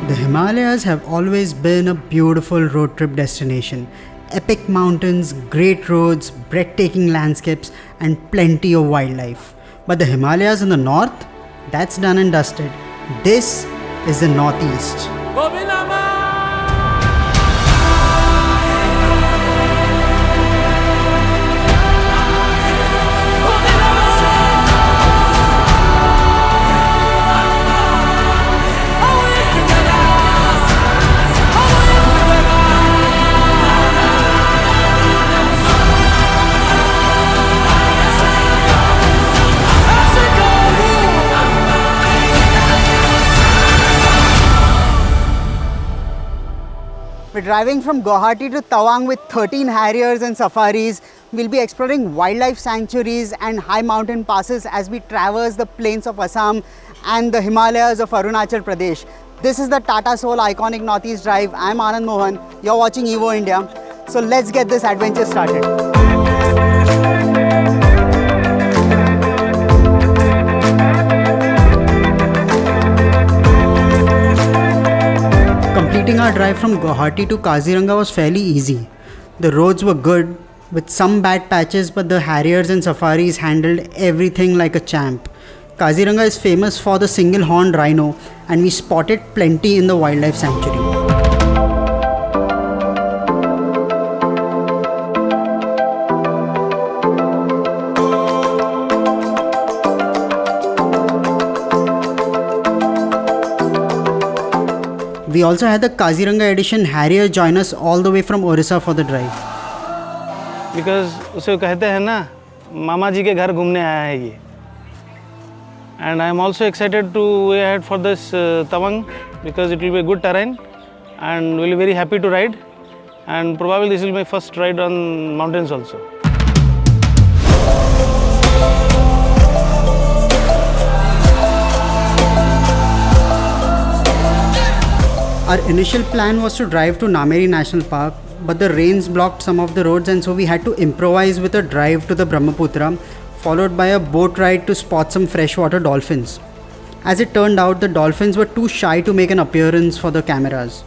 The Himalayas have always been a beautiful road trip destination. Epic mountains, great roads, breathtaking landscapes, and plenty of wildlife. But the Himalayas in the north? That's done and dusted. This is the Northeast. We're driving from Guwahati to Tawang with 13 Harriers and Safaris. We'll be exploring wildlife sanctuaries and high mountain passes as we traverse the plains of Assam and the Himalayas of Arunachal Pradesh. This is the Tata Soul iconic Northeast Drive. I'm Anand Mohan. You're watching Evo India. So let's get this adventure started. Completing our drive from Guwahati to Kaziranga was fairly easy. The roads were good with some bad patches, but the Harriers and Safaris handled everything like a champ. Kaziranga is famous for the single-horned rhino, and we spotted plenty in the wildlife sanctuary. We also had the Kaziranga edition Harrier join us all the way from Orissa for the drive. Because उसे कहते हैं ना मामा जी के घर घूमने आया है ये. And I am also excited to way ahead for this Tawang because it will be a good terrain and will be very happy to ride, and probably this will be my first ride on mountains also. Our initial plan was to drive to Nameri National Park, but the rains blocked some of the roads, and so we had to improvise with a drive to the Brahmaputra, followed by a boat ride to spot some freshwater dolphins. As it turned out, the dolphins were too shy to make an appearance for the cameras.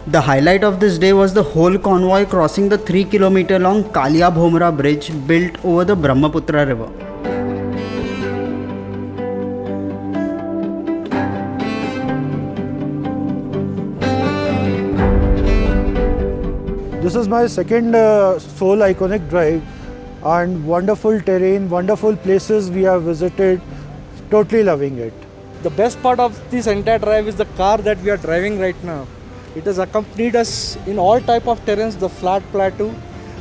The highlight of this day was the whole convoy crossing the 3-kilometer long Kalia Bhomra bridge built over the Brahmaputra river. This is my second Soul iconic drive, and wonderful terrain, wonderful places we have visited, totally loving it. The best part of this entire drive is the car that we are driving right now. It has accompanied us in all type of terrains, the flat plateau,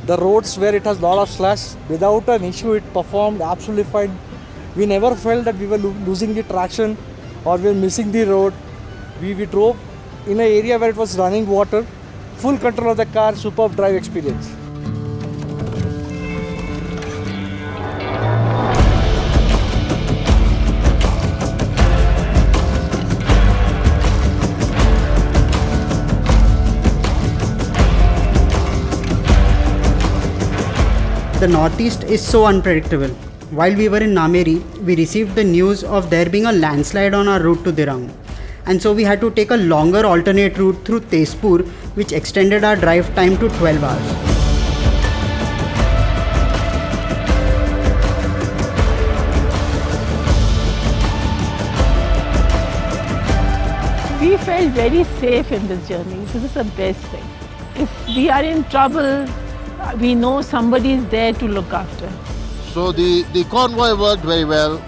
the roads where it has lot of slash. Without an issue, it performed absolutely fine. We never felt that we were losing the traction or we were missing the road. We drove in an area where it was running water. Full control of the car, superb drive experience. The Northeast is so unpredictable. While we were in Nameri, we received the news of there being a landslide on our route to Dirang. And so we had to take a longer alternate route through Tezpur, which extended our drive time to 12 hours. We felt very safe in this journey. This is the best thing. If we are in trouble, we know somebody is there to look after. So the convoy worked very well.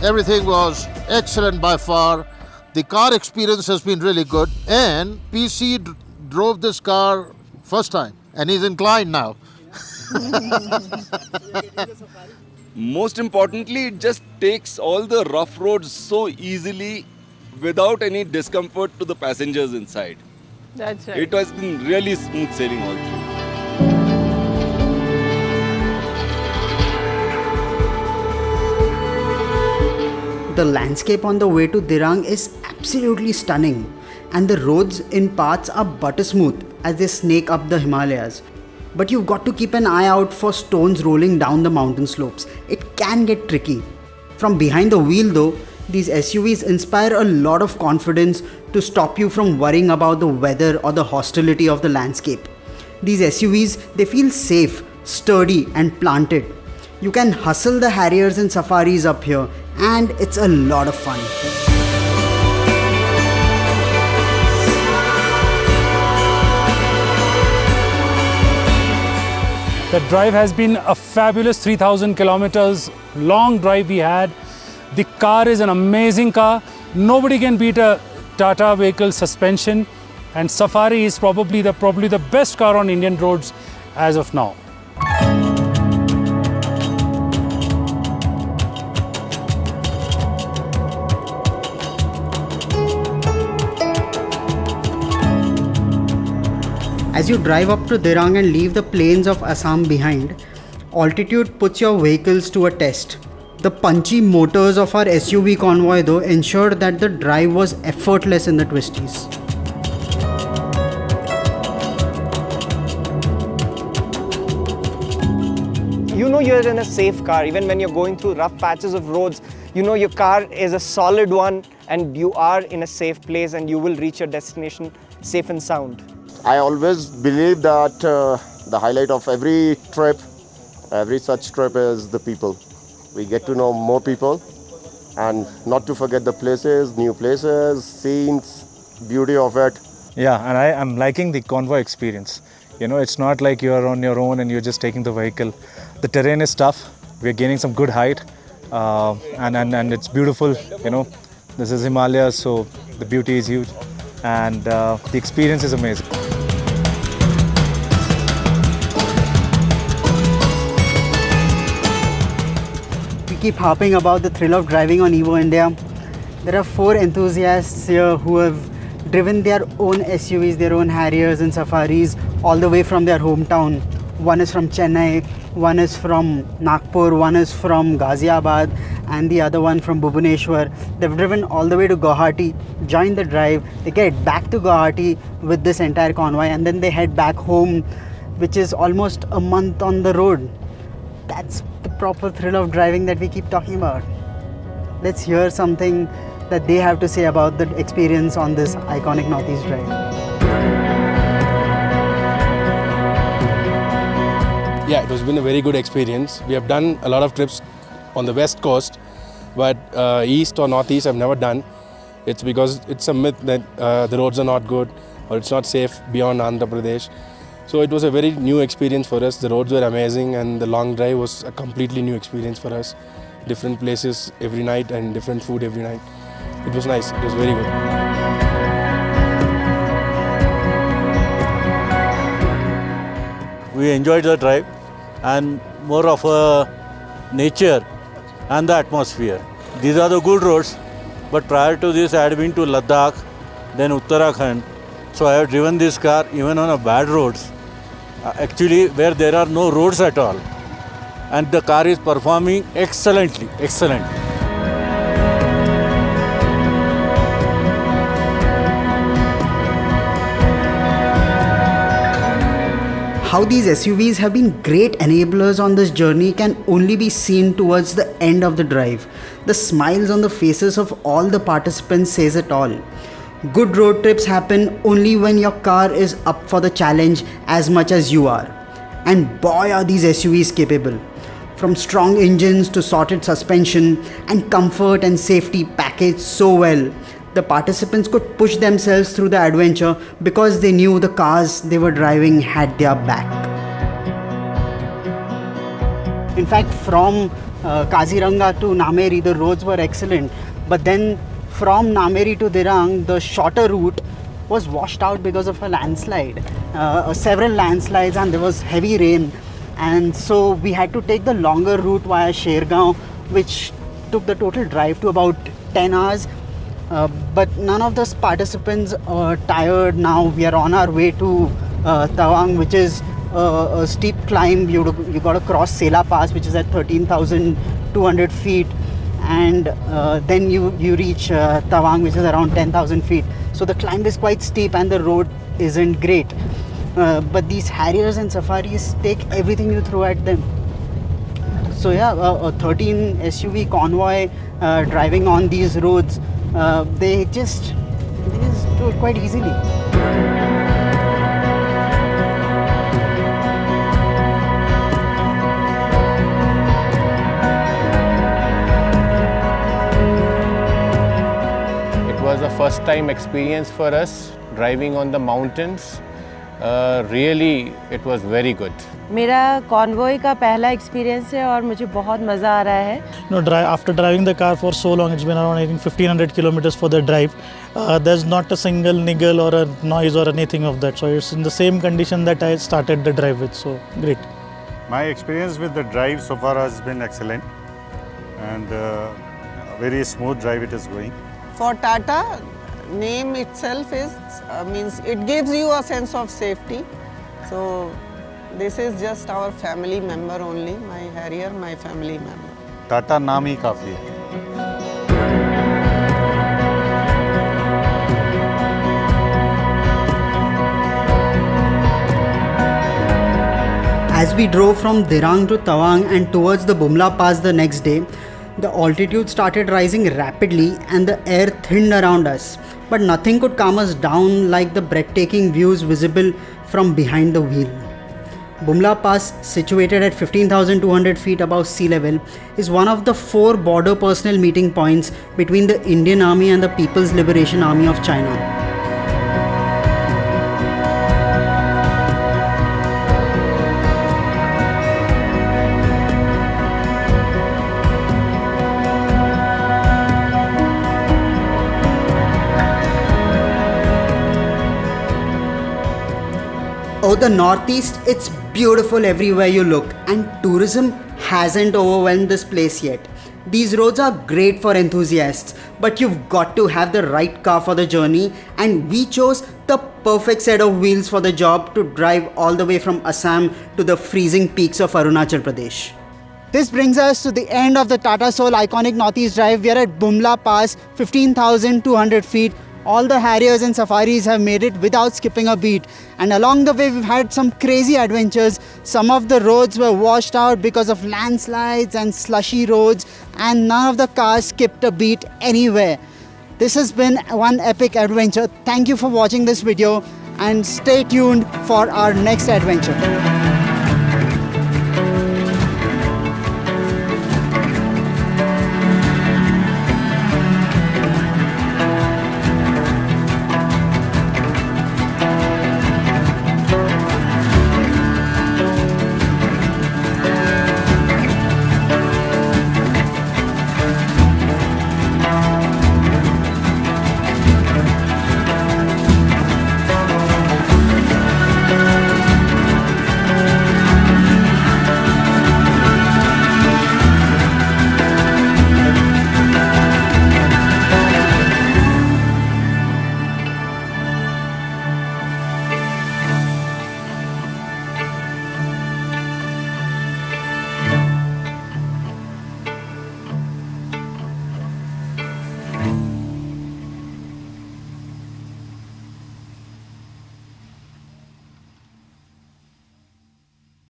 Everything was excellent by far. The car experience has been really good, and PC drove this car first time and he's inclined now. Most importantly, it just takes all the rough roads so easily without any discomfort to the passengers inside. That's right. It has been really smooth sailing all through. The landscape on the way to Dirang is absolutely stunning, and the roads in parts are butter smooth as they snake up the Himalayas. But you've got to keep an eye out for stones rolling down the mountain slopes. It can get tricky. From behind the wheel though, These SUVs inspire a lot of confidence to stop you from worrying about the weather or the hostility of the landscape. These SUVs, they feel safe, sturdy and planted. You can hustle the Harriers and Safaris up here and it's a lot of fun. The drive has been a fabulous 3,000 kilometers long drive we had. The car is an amazing car. Nobody can beat a Tata vehicle suspension, and Safari is probably the best car on Indian roads as of now. As you drive up to Dirang and leave the plains of Assam behind, altitude puts your vehicles to a test. The punchy motors of our SUV convoy though ensured that the drive was effortless in the twisties. You know you're in a safe car. Even when you're going through rough patches of roads, you know your car is a solid one and you are in a safe place and you will reach your destination safe and sound. I always believe that the highlight of every trip, every such trip is the people. We get to know more people and not to forget the places, new places, scenes, beauty of it. Yeah, and I'm liking the convoy experience. You know, it's not like you're on your own and you're just taking the vehicle. The terrain is tough. We're gaining some good height and it's beautiful. You know, this is Himalayas, so the beauty is huge and the experience is amazing. Keep harping about the thrill of driving on Evo India. There are 4 enthusiasts here who have driven their own SUVs, their own Harriers and Safaris all the way from their hometown. One is from Chennai, one is from Nagpur, one is from Ghaziabad and the other one from Bhubaneswar. They've driven all the way to Guwahati, joined the drive, they get back to Guwahati with this entire convoy and then they head back home, which is almost a month on the road. That's the proper thrill of driving that we keep talking about. Let's hear something that they have to say about the experience on this iconic Northeast drive. Yeah, it has been a very good experience. We have done a lot of trips on the west coast, but east or northeast I've never done. It's because it's a myth that the roads are not good or it's not safe beyond Andhra Pradesh. So it was a very new experience for us. The roads were amazing and the long drive was a completely new experience for us. Different places every night and different food every night. It was nice, it was very good. We enjoyed the drive and more of nature and the atmosphere. These are the good roads, but prior to this I had been to Ladakh, then Uttarakhand. So I have driven this car even on a bad roads, actually where there are no roads at all. And the car is performing excellently, excellent. How these SUVs have been great enablers on this journey can only be seen towards the end of the drive. The smiles on the faces of all the participants says it all. Good road trips happen only when your car is up for the challenge as much as you are. And boy are these SUVs capable. From strong engines to sorted suspension and comfort and safety packaged so well, the participants could push themselves through the adventure because they knew the cars they were driving had their back. In fact, from Kaziranga to Nameri, the roads were excellent. But then from Nameri to Dirang, the shorter route was washed out because of a landslide. Several landslides and there was heavy rain. And so we had to take the longer route via Shergaon, which took the total drive to about 10 hours. But none of the participants are tired now. We are on our way to Tawang, which is a steep climb. You got to cross Sela Pass, which is at 13,200 feet. And then you reach Tawang, which is around 10,000 feet. So the climb is quite steep and the road isn't great. But these Harriers and Safaris take everything you throw at them. So yeah, a 13 SUV convoy driving on these roads, they just do it quite easily. It was a first time experience for us driving on the mountains. Really, it was very good. मेरा convoy का पहला experience है और मुझे बहुत मज़ा आ रहा है. No, after driving the car for so long, it's been around 1500 kilometers for the drive. There's not a single niggle or a noise or anything of that. So it's in the same condition that I started the drive with. So great. My experience with the drive so far has been excellent, and very smooth drive it is going. For Tata, name itself is means it gives you a sense of safety. So this is just our family member only, my Harrier, my family member. Tata नाम ही काफ़ी है. As we drove from Dirang to Tawang and towards the Bumla Pass the next day, the altitude started rising rapidly and the air thinned around us. But nothing could calm us down like the breathtaking views visible from behind the wheel. Bumla Pass, situated at 15,200 feet above sea level, is one of the 4 border personnel meeting points between the Indian Army and the People's Liberation Army of China. Oh, the Northeast, it's beautiful everywhere you look, and tourism hasn't overwhelmed this place yet. These roads are great for enthusiasts, but you've got to have the right car for the journey, and we chose the perfect set of wheels for the job to drive all the way from Assam to the freezing peaks of Arunachal Pradesh. This brings us to the end of the Tata Soul iconic Northeast Drive. We are at Bumla Pass, 15,200 feet. All the Harriers and Safaris have made it without skipping a beat. And along the way, we've had some crazy adventures. Some of the roads were washed out because of landslides and slushy roads, and none of the cars skipped a beat anywhere. This has been one epic adventure. Thank you for watching this video, and stay tuned for our next adventure.